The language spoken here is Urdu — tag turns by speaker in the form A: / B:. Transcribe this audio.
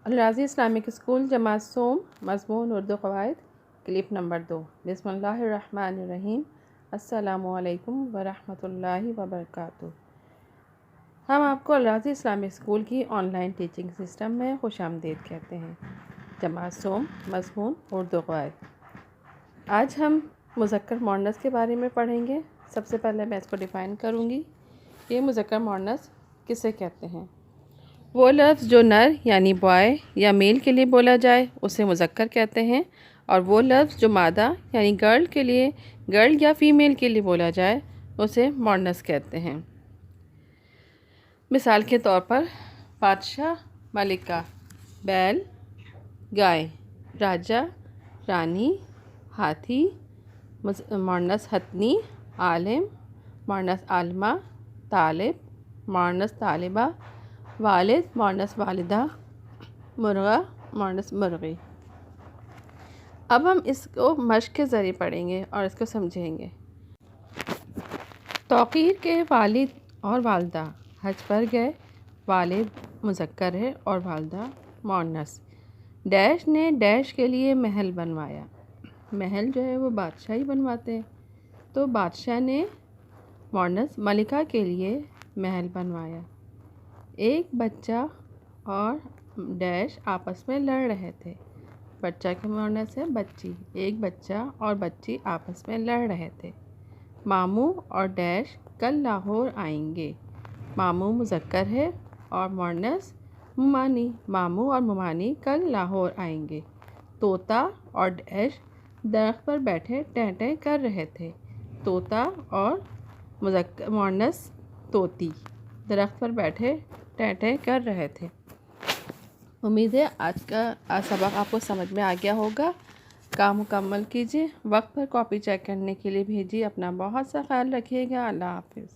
A: الراضی اسلامک اسکول جماعت سوم مضمون اردو قواعد کلپ نمبر 2 بسم اللہ الرحمن الرحیم السلام علیکم ورحمۃ اللہ وبرکاتہ۔ ہم آپ کو الراضی اسلامک اسکول کی آن لائن ٹیچنگ سسٹم میں خوش آمدید کہتے ہیں۔ جماعت سوم مضمون اردو قواعد۔ آج ہم مذکر مؤنث کے بارے میں پڑھیں گے۔ سب سے پہلے میں اس کو ڈیفائن کروں گی۔ یہ مذکر مؤنث کسے کہتے ہیں؟ وہ لفظ جو نر یعنی بوائے یا میل کے لیے بولا جائے اسے مذکر کہتے ہیں، اور وہ لفظ جو مادہ یعنی گرل یا فیمیل کے لیے بولا جائے اسے مؤنث کہتے ہیں۔ مثال کے طور پر بادشاہ، ملکہ، بیل، گائے، راجہ، رانی، ہاتھی، مؤنث ہتھنی، عالم، مؤنث عالمہ، طالب، مؤنث طالبہ، والد، مؤنث والدہ، مرغہ، مؤنث مرغی۔ اب ہم اس کو مشق کے ذریعے پڑھیں گے اور اس کو سمجھیں گے۔ توقیر کے والد اور والدہ حج پر گئے۔ والد مذکر ہے اور والدہ مؤنث۔ ڈیش نے ڈیش کے لیے محل بنوایا۔ محل جو ہے وہ بادشاہ ہی بنواتے ہیں، تو بادشاہ نے مؤنث ملکہ کے لیے محل بنوایا۔ ایک بچہ اور ڈیش آپس میں لڑ رہے تھے۔ بچہ کے مؤنث ہے بچی۔ ایک بچہ اور بچی آپس میں لڑ رہے تھے۔ ماموں اور ڈیش کل لاہور آئیں گے۔ ماموں مذکر ہے اور مؤنث ممانی۔ ماموں اور ممانی کل لاہور آئیں گے۔ طوطا اور ڈیش درخت پر بیٹھے ٹیں ٹیں کر رہے تھے۔ طوطا اور مؤنث طوطی درخت پر بیٹھے ٹیں ٹیں کر رہے تھے۔ امید ہے آج کا سبق آپ کو سمجھ میں آ گیا ہوگا۔ کام مکمل کیجیے، وقت پر کاپی چیک کرنے کے لیے بھیجیے۔ اپنا بہت سا خیال رکھیے گا۔ اللہ حافظ۔